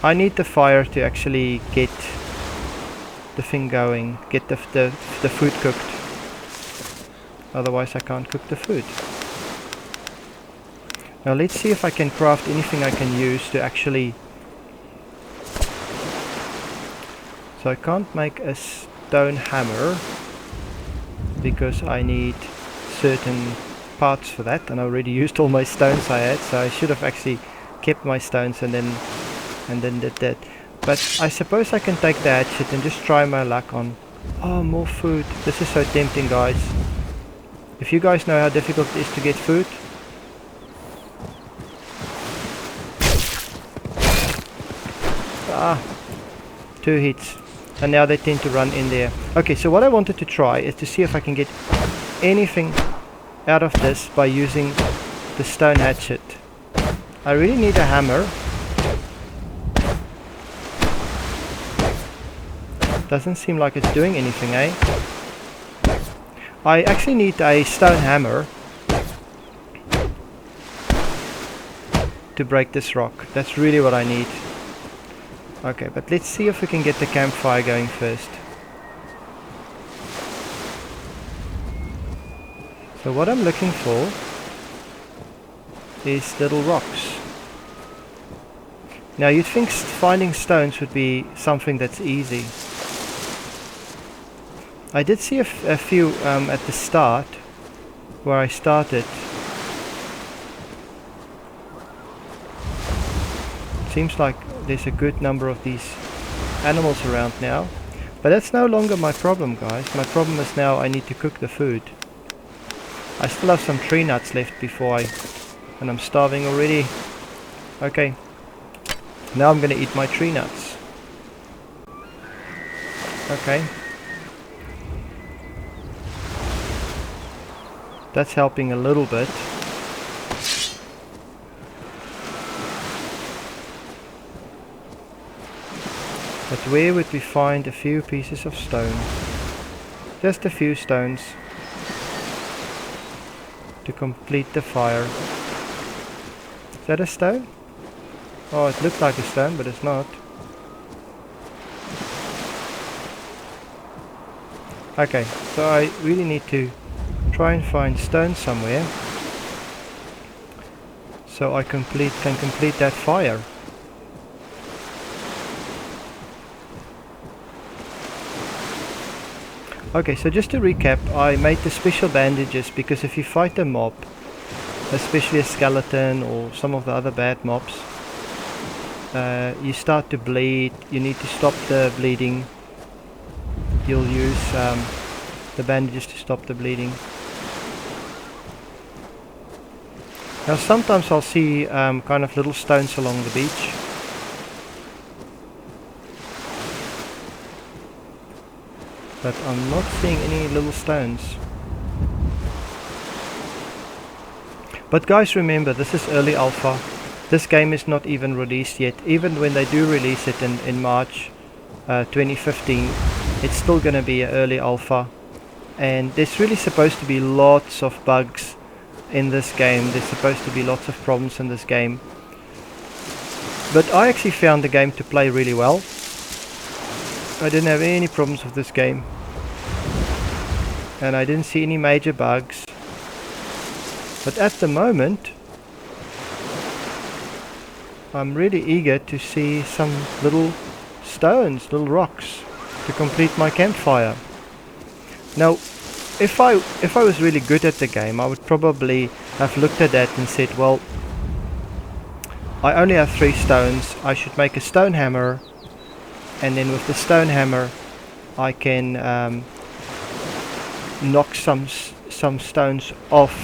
I need the fire to actually get the thing going, get the food cooked. Otherwise I can't cook the food. Now let's see if I can craft anything I can use to actually... So I can't make a stone hammer because I need certain parts for that, and I already used all my stones I had, so I should have actually kept my stones and then did that. But I suppose I can take the hatchet and just try my luck on... Oh, more food. This is so tempting, guys. If you guys know how difficult it is to get food... Ah, 2 hits. And now they tend to run in there. Okay, so what I wanted to try is to see if I can get anything out of this by using the stone hatchet. I really need a hammer. Doesn't seem like it's doing anything, eh? I actually need a stone hammer to break this rock. That's really what I need. Okay, but let's see if we can get the campfire going first. So what I'm looking for is little rocks. Now you'd think finding stones would be something that's easy. I did see a few at the start, where I started. Seems like there's a good number of these animals around now. But that's no longer my problem, guys. My problem is now I need to cook the food. I still have some tree nuts left before and I'm starving already. Okay. Now I'm gonna eat my tree nuts. Okay. That's helping a little bit. But where would we find a few pieces of stone? Just a few stones to complete the fire. Is that a stone? Oh, it looked like a stone, but it's not. Okay, so I really need to try and find stone somewhere so I can complete that fire. Okay, so just to recap, I made the special bandages because if you fight a mob, especially a skeleton or some of the other bad mobs, you start to bleed. You need to stop the bleeding. You'll use the bandages to stop the bleeding. Now sometimes I'll see kind of little stones along the beach. But I'm not seeing any little stones. But guys, remember, this is early alpha. This game is not even released yet. Even when they do release it in March 2015, it's still going to be an early alpha. And there's really supposed to be lots of bugs in this game. There's supposed to be lots of problems in this game. But I actually found the game to play really well. I didn't have any problems with this game. And I didn't see any major bugs. But at the moment, I'm really eager to see some little stones, little rocks, to complete my campfire. Now, if I was really good at the game, I would probably have looked at that and said, well, I only have 3 stones, I should make a stone hammer, and then with the stone hammer I can knock some stones off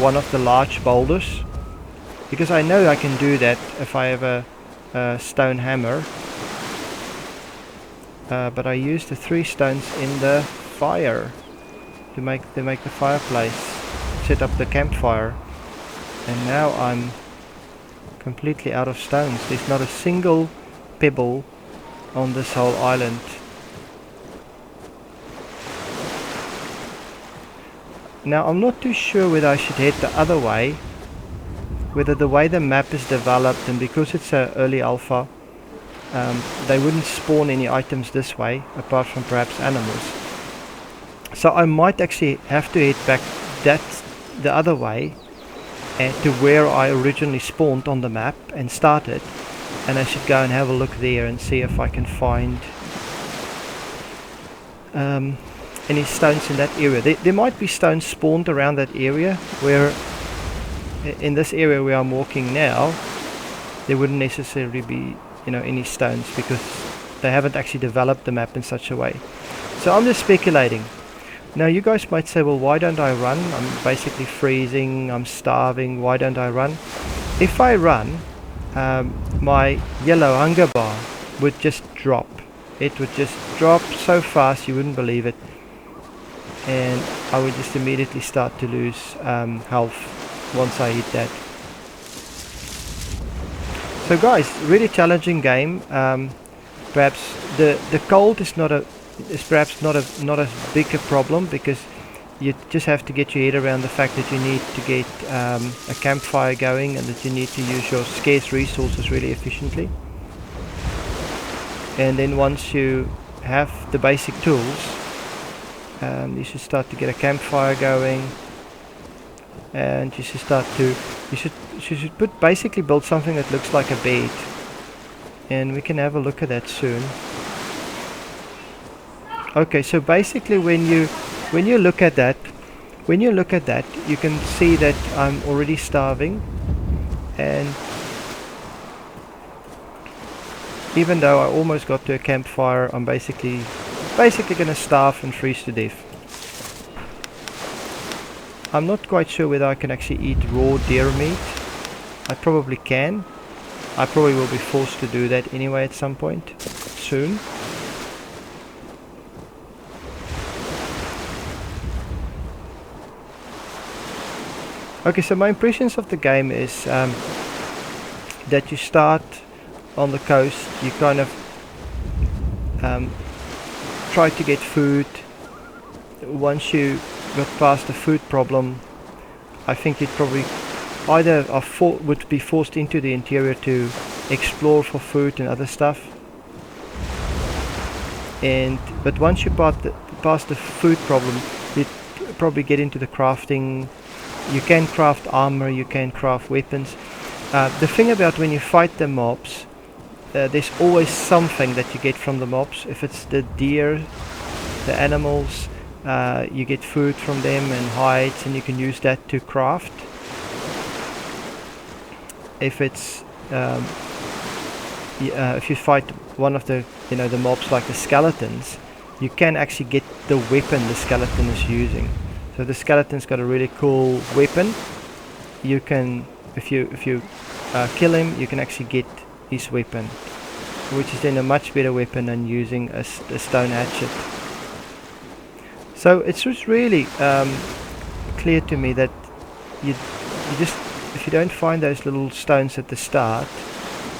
one of the large boulders, because I know I can do that if I have a stone hammer. But I used the 3 stones in the fire to make the fireplace, set up the campfire, and now I'm completely out of stones. There's not a single pebble on this whole island. Now I'm not too sure whether I should head the other way, whether the way the map is developed, and because it's an early alpha, they wouldn't spawn any items this way, apart from perhaps animals. So I might actually have to head back the other way to where I originally spawned on the map and started, and I should go and have a look there and see if I can find any stones in that area. There might be stones spawned around that area, where in this area where I'm walking now there wouldn't necessarily be, you know, any stones, because they haven't actually developed the map in such a way. So I'm just speculating. Now you guys might say, well, why don't I run? I'm basically freezing, I'm starving, why don't I run? If I run, my yellow hunger bar would just drop. It would just drop so fast you wouldn't believe it, and I would just immediately start to lose health once I hit that. So guys, really challenging game. Perhaps the cold is perhaps not as big a problem, because you just have to get your head around the fact that you need to get a campfire going, and that you need to use your scarce resources really efficiently. And then once you have the basic tools, you should start to get a campfire going, and you should start to basically build something that looks like a bed, and we can have a look at that soon. Okay, so basically when you look at that, you can see that I'm already starving, and even though I almost got to a campfire, I'm basically gonna starve and freeze to death. I'm not quite sure whether I can actually eat raw deer meat. I probably can. I probably will be forced to do that anyway at some point soon. Okay, so my impressions of the game is that you start on the coast, you kind of try to get food. Once you got past the food problem, I think you'd probably either would be forced into the interior to explore for food and other stuff. But once you past the food problem, you'd probably get into the crafting. You can craft armor, you can craft weapons. The thing about when you fight the mobs, there's always something that you get from the mobs. If it's the deer, the animals, you get food from them and hides, and you can use that to craft. If it's if you fight one of the the mobs like the skeletons, you can actually get the weapon the skeleton is using. So the skeleton's got a really cool weapon. You can, if you kill him, you can actually get his weapon, which is then a much better weapon than using a stone hatchet. So it's just really clear to me that you just, if you don't find those little stones at the start,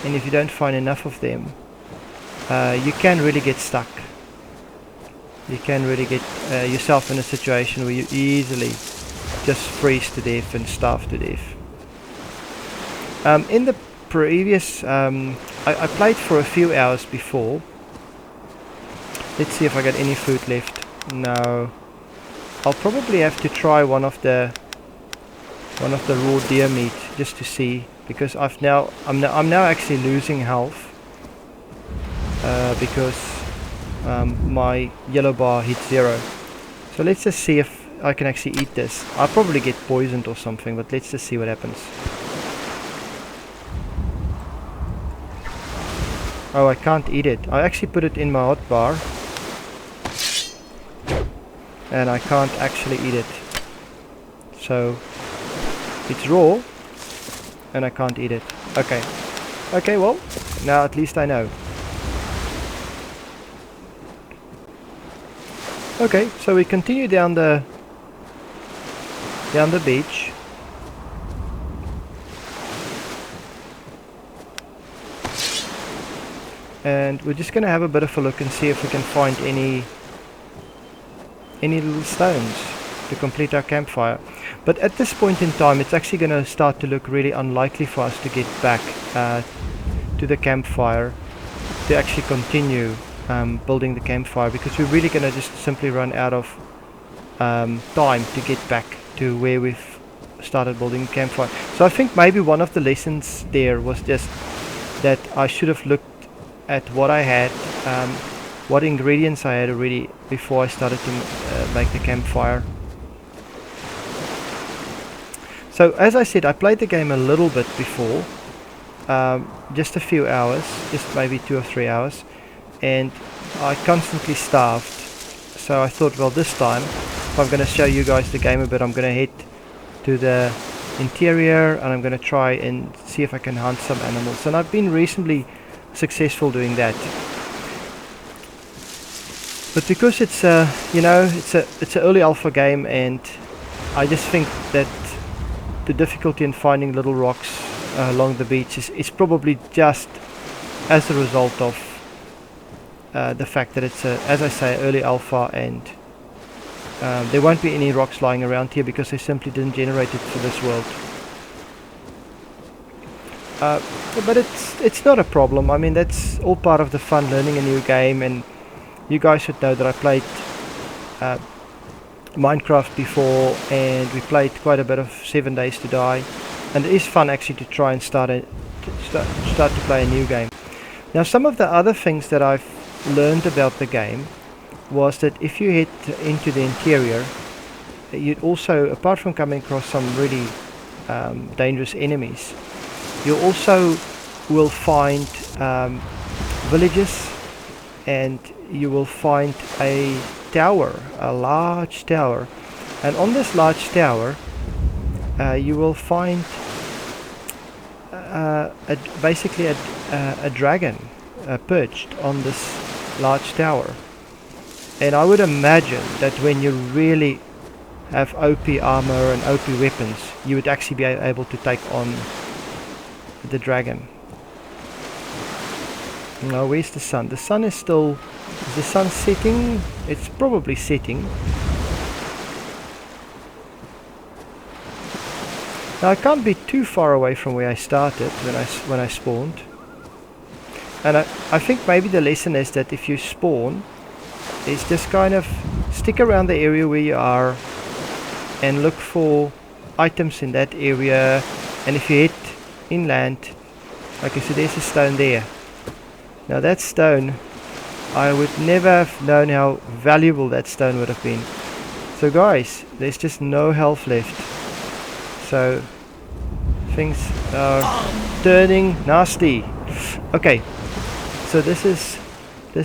and if you don't find enough of them, you can really get stuck. You can really get yourself in a situation where you easily just freeze to death and starve to death. In the previous, I played for a few hours before. Let's see if I got any food left. No. I'll probably have to try one of the raw deer meat just to see, because I'm now actually losing health because my yellow bar hit 0. So let's just see if I can actually eat this. I'll probably get poisoned or something, but let's just see what happens. Oh, I can't eat it. I actually put it in my hot bar, and I can't actually eat it. So it's raw and I can't eat it. Okay, well, now at least I know. Okay, so we continue down the beach. And we're just going to have a bit of a look and see if we can find any little stones to complete our campfire. But at this point in time, it's actually going to start to look really unlikely for us to get back to the campfire to actually continue building the campfire, because we're really going to just simply run out of time to get back to where we've started building the campfire. So I think maybe one of the lessons there was just that I should have looked at what I had, what ingredients I had already before I started to make the campfire. So as I said, I played the game a little bit before, just a few hours, just maybe 2 or 3 hours, and I constantly starved. So I thought, well, this time, if I'm going to show you guys the game a bit, I'm going to head to the interior and I'm going to try and see if I can hunt some animals. And I've been reasonably successful doing that. But because it's it's an early alpha game, and I just think that the difficulty in finding little rocks along the beach is probably just as a result of the fact that it's as I say, early alpha, and there won't be any rocks lying around here because they simply didn't generate it for this world. But it's not a problem. I mean, that's all part of the fun, learning a new game. And you guys should know that I played Minecraft before, and we played quite a bit of 7 Days to Die, and it is fun actually to try and start to play a new game. Now, some of the other things that I've learned about the game was that if you head into the interior, you'd also, apart from coming across some really dangerous enemies, you also will find villages, and you will find a tower, a large tower, and on this large tower you will find basically a dragon perched on this large tower. And I would imagine that when you really have OP armor and OP weapons, you would actually be able to take on the dragon. Now, where's the sun? The sun is still... Is the sun setting? It's probably setting. Now, I can't be too far away from where I started when I spawned. And I think maybe the lesson is that if you spawn, is just kind of stick around the area where you are and look for items in that area. And if you hit inland, like I said, there's a stone there. Now that stone, I would never have known how valuable that stone would have been. So guys, there's just no health left. So things are turning nasty. Okay, so this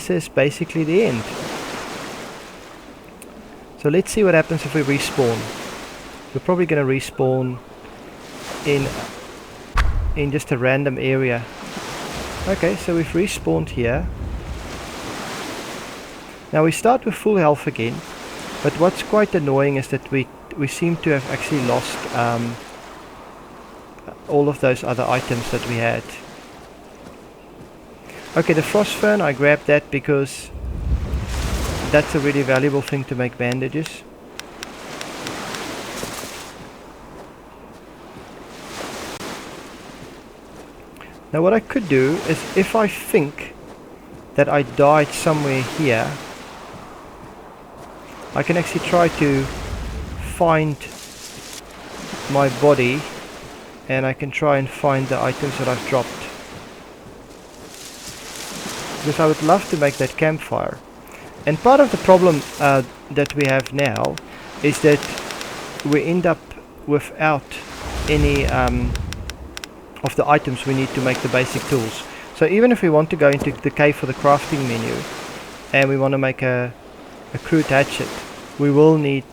is basically the end. So let's see what happens if we respawn. We're probably going to respawn in just a random area. Okay, so we've respawned here. Now we start with full health again, but what's quite annoying is that we seem to have actually lost all of those other items that we had. Okay, the frost fern, I grabbed that because that's a really valuable thing to make bandages. Now what I could do is, if I think that I died somewhere here, I can actually try to find my body, and I can try and find the items that I've dropped. Because I would love to make that campfire. And part of the problem that we have now is that we end up without any of the items we need to make the basic tools. So even if we want to go into the cave for the crafting menu and we want to make a crude hatchet, we will need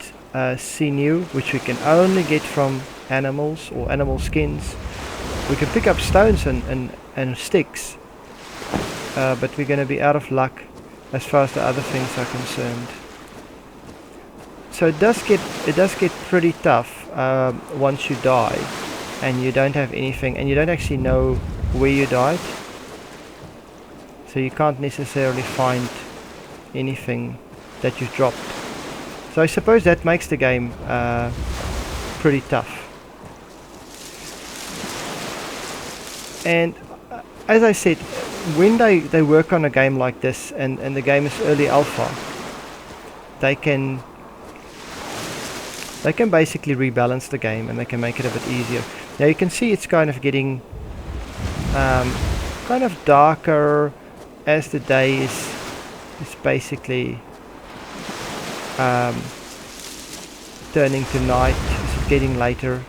sinew, which we can only get from animals or animal skins. We can pick up stones and sticks, but we're going to be out of luck as far as the other things are concerned. So it does get pretty tough once you die and you don't have anything, and you don't actually know where you died, so you can't necessarily find anything that you've dropped. So I suppose that makes the game pretty tough. And as I said, when they work on a game like this, and the game is early alpha, they can basically rebalance the game, and they can make it a bit easier. Now you can see it's kind of getting kind of darker as the day is basically turning to night. It's getting later.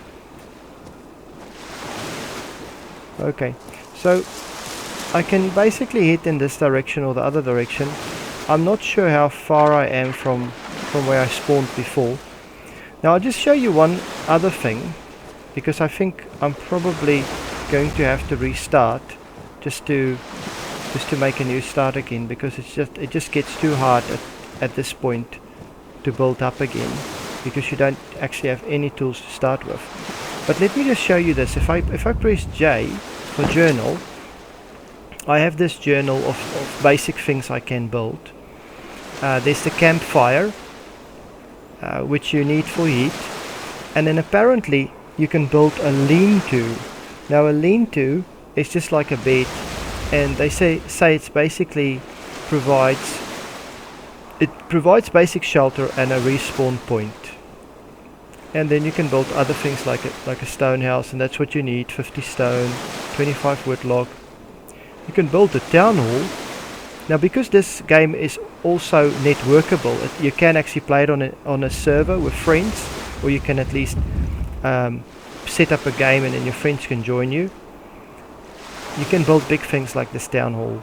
Okay, so I can basically hit in this direction or the other direction. I'm not sure how far I am from where I spawned before. Now I'll just show you one other thing, because I think I'm probably going to have to restart just to make a new start again, because it just gets too hard at this point to build up again, because you don't actually have any tools to start with. But let me just show you this. If I press J for journal, I have this journal of basic things I can build. There's the campfire, which you need for heat, and then apparently you can build a lean-to. Now a lean-to is just like a bed, and they say it's basically provides basic shelter and a respawn point. And then you can build other things like a stone house, and that's what you need: 50 stone, 25 wood log. You can build a town hall. Now because this game is also networkable, you can actually play it on a server with friends, or you can at least set up a game and then your friends can join you. You can build big things like this town hall.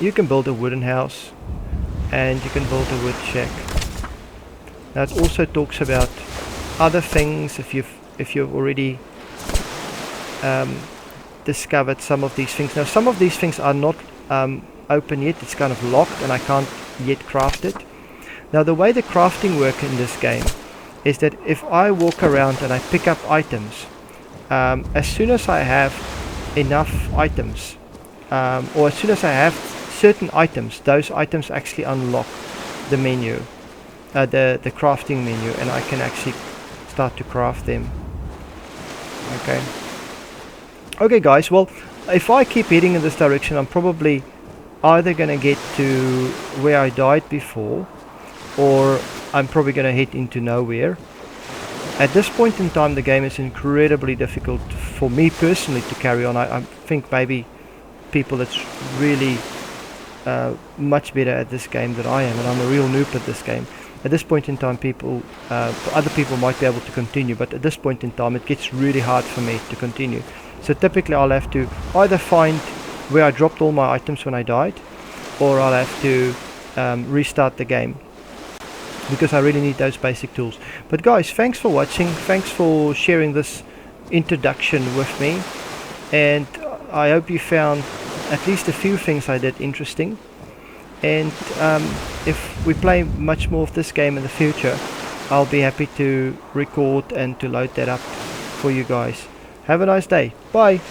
You can build a wooden house, and you can build a wood shack. Now it also talks about other things if you've already discovered some of these things. Now some of these things are not open yet. It's kind of locked and I can't yet craft it. Now the way the crafting works in this game is that if I walk around and I pick up items, as soon as I have enough items, or as soon as I have certain items, those items actually unlock the menu, the crafting menu, and I can actually start to craft them. Okay guys, well, if I keep heading in this direction, I'm probably either gonna get to where I died before, or I'm probably gonna head into nowhere. At this point in time the game is incredibly difficult for me personally to carry on. I think maybe people that's really much better at this game than I am, and I'm a real noob at this game. At this point in time other people might be able to continue, but at this point in time it gets really hard for me to continue. So typically I'll have to either find where I dropped all my items when I died, or I'll have to restart the game, because I really need those basic tools. But guys, thanks for watching, thanks for sharing this introduction with me, and I hope you found at least a few things I did interesting. And if we play much more of this game in the future, I'll be happy to record and to load that up for you guys. Have a nice day. Bye.